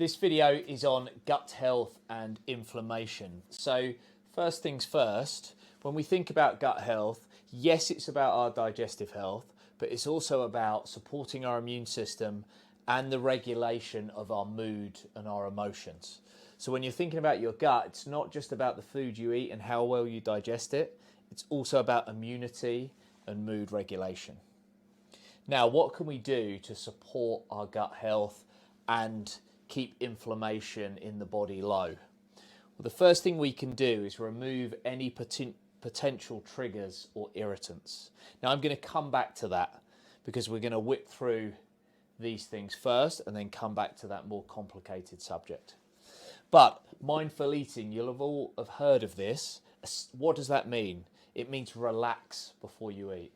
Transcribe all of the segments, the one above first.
This video is on gut health and inflammation. So first things first, when we think about gut health, yes, it's about our digestive health, but it's also about supporting our immune system and the regulation of our mood and our emotions. So when you're thinking about your gut, it's not just about the food you eat and how well you digest it, it's also about immunity and mood regulation. Now, what can we do to support our gut health and keep inflammation in the body low? Well, the first thing we can do is remove any potential triggers or irritants. Now, I'm going to come back to that because we're going to whip through these things first and then come back to that more complicated subject. But mindful eating, you'll have all have heard of this. What does that mean? It means relax before you eat.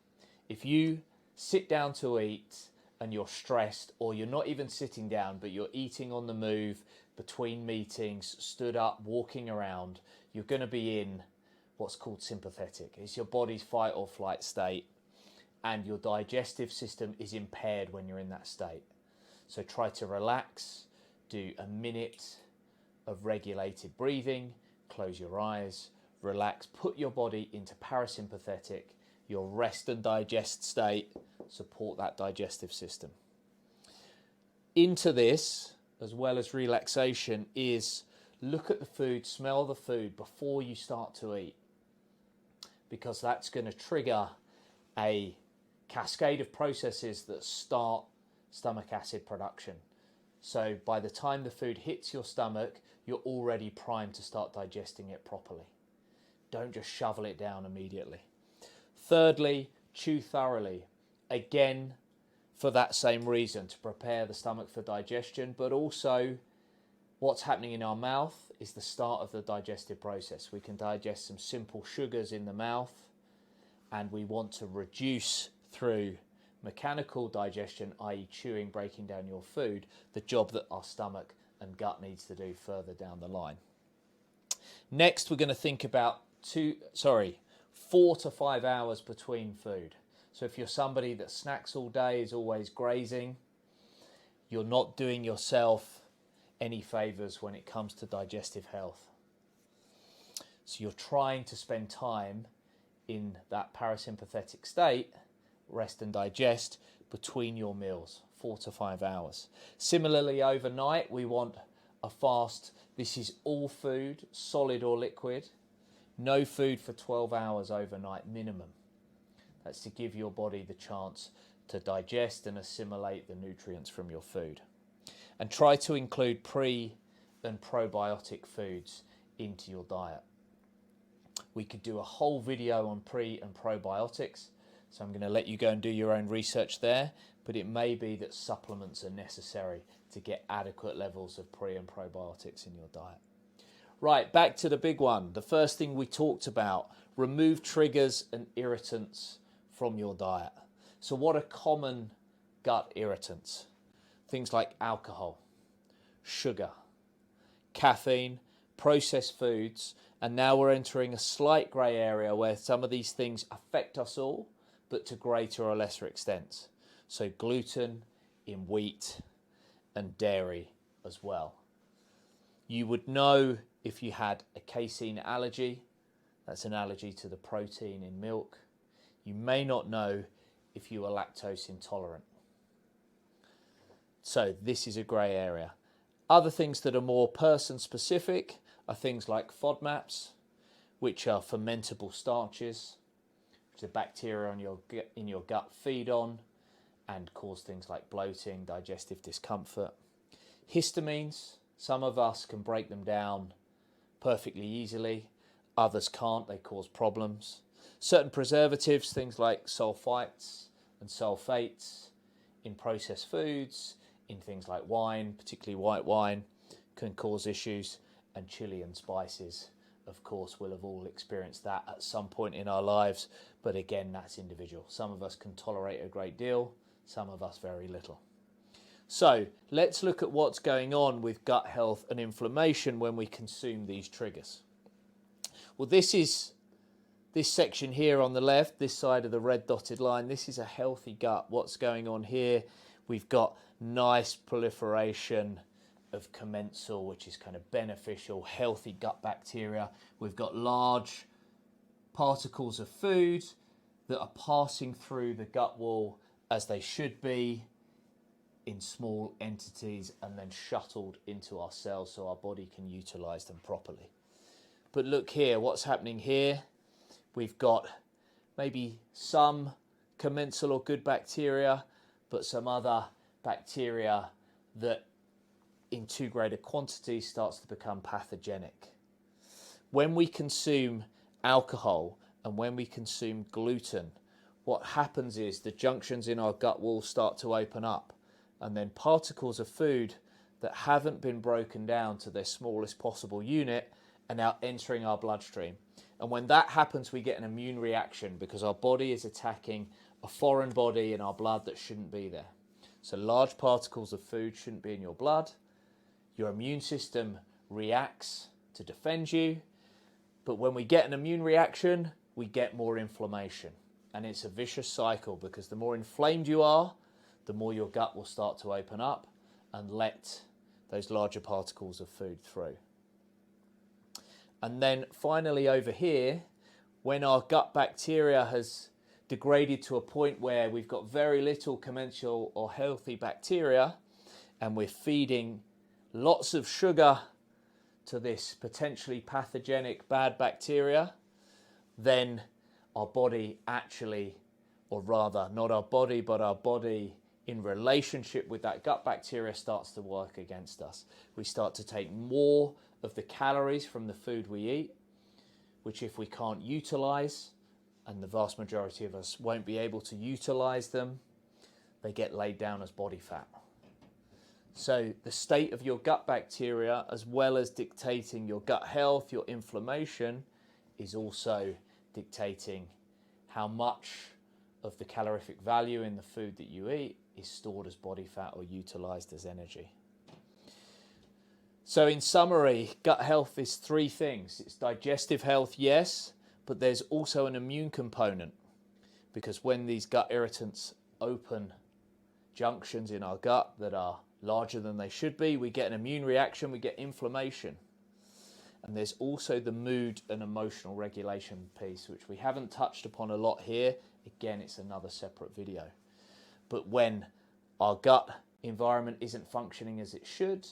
If you sit down to eat and you're stressed, or you're not even sitting down, but you're eating on the move between meetings, stood up, walking around, you're going to be in what's called sympathetic. It's your body's fight or flight state, and your digestive system is impaired when you're in that state. So try to relax, do a minute of regulated breathing, close your eyes, relax, put your body into parasympathetic, your rest and digest state, support that digestive system. Into this, as well as relaxation, is look at the food, smell the food before you start to eat, because that's going to trigger a cascade of processes that start stomach acid production. So by the time the food hits your stomach, you're already primed to start digesting it properly. Don't just shovel it down immediately. Thirdly, chew thoroughly. Again, for that same reason, to prepare the stomach for digestion, but also what's happening in our mouth is the start of the digestive process. We can digest some simple sugars in the mouth, and we want to reduce through mechanical digestion, i.e. chewing, breaking down your food, the job that our stomach and gut needs to do further down the line. Next, we're going to think about 4 to 5 hours between food. So if you're somebody that snacks all day, is always grazing, you're not doing yourself any favours when it comes to digestive health. So you're trying to spend time in that parasympathetic state, rest and digest, between your meals, 4 to 5 hours. Similarly, overnight, we want a fast. This is all food, solid or liquid. No food for 12 hours overnight minimum. That's to give your body the chance to digest and assimilate the nutrients from your food. And try to include pre and probiotic foods into your diet. We could do a whole video on pre and probiotics, so I'm going to let you go and do your own research there, but it may be that supplements are necessary to get adequate levels of pre and probiotics in your diet. Right, back to the big one. The first thing we talked about, remove triggers and irritants from your diet. So what are common gut irritants? Things like alcohol, sugar, caffeine, processed foods, and now we're entering a slight grey area where some of these things affect us all, but to greater or lesser extents. So gluten in wheat and dairy as well. You would know if you had a casein allergy, that's an allergy to the protein in milk. You may not know if you are lactose intolerant. So this is a grey area. Other things that are more person specific are things like FODMAPs, which are fermentable starches, which the bacteria in your gut feed on and cause things like bloating, digestive discomfort. Histamines, some of us can break them down perfectly easily, others can't, they cause problems. Certain preservatives, things like sulfites and sulfates in processed foods, in things like wine, particularly white wine, can cause issues. And chili and spices, of course, we'll have all experienced that at some point in our lives, but again, that's individual. Some of us can tolerate a great deal, some of us very little. So let's look at what's going on with gut health and inflammation when we consume these triggers. Well, this section here on the left, this side of the red dotted line, this is a healthy gut. What's going on here? We've got nice proliferation of commensal, which is kind of beneficial, healthy gut bacteria. We've got large particles of food that are passing through the gut wall as they should be in small entities and then shuttled into our cells so our body can utilize them properly. But look here, what's happening here? We've got maybe some commensal or good bacteria, but some other bacteria that in too great a quantity starts to become pathogenic. When we consume alcohol and when we consume gluten, what happens is the junctions in our gut wall start to open up, and then particles of food that haven't been broken down to their smallest possible unit are now entering our bloodstream. And when that happens, we get an immune reaction because our body is attacking a foreign body in our blood that shouldn't be there. So large particles of food shouldn't be in your blood. Your immune system reacts to defend you. But when we get an immune reaction, we get more inflammation. And it's a vicious cycle because the more inflamed you are, the more your gut will start to open up and let those larger particles of food through. And then finally over here, when our gut bacteria has degraded to a point where we've got very little commensal or healthy bacteria and we're feeding lots of sugar to this potentially pathogenic bad bacteria, then our body actually, or rather not our body, but our body in relationship with that gut bacteria starts to work against us. We start to take more of the calories from the food we eat, which if we can't utilize, and the vast majority of us won't be able to utilize them, they get laid down as body fat. So the state of your gut bacteria, as well as dictating your gut health, your inflammation, is also dictating how much of the calorific value in the food that you eat is stored as body fat or utilized as energy. So in summary, gut health is three things. It's digestive health, yes, but there's also an immune component, because when these gut irritants open junctions in our gut that are larger than they should be, we get an immune reaction, we get inflammation. And there's also the mood and emotional regulation piece, which we haven't touched upon a lot here. Again, it's another separate video. But when our gut environment isn't functioning as it should,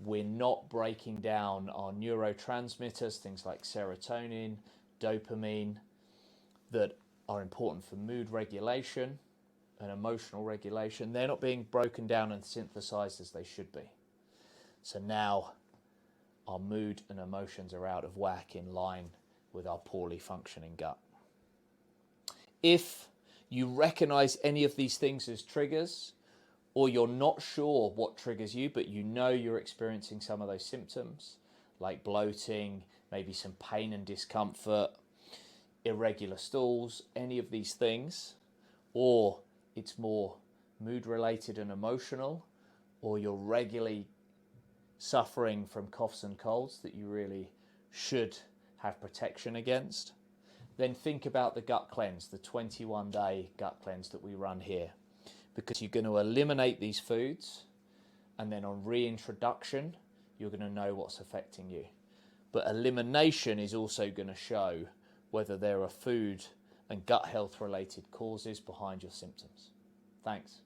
we're not breaking down our neurotransmitters, things like serotonin, dopamine, that are important for mood regulation and emotional regulation. They're not being broken down and synthesized as they should be. So now our mood and emotions are out of whack, in line with our poorly functioning gut. If you recognize any of these things as triggers, or you're not sure what triggers you, but you know you're experiencing some of those symptoms, like bloating, maybe some pain and discomfort, irregular stools, any of these things, or it's more mood related and emotional, or you're regularly suffering from coughs and colds that you really should have protection against, then think about the gut cleanse, the 21-day gut cleanse that we run here, because you're going to eliminate these foods, and then on reintroduction you're going to know what's affecting you. But elimination is also going to show whether there are food and gut health related causes behind your symptoms. Thanks.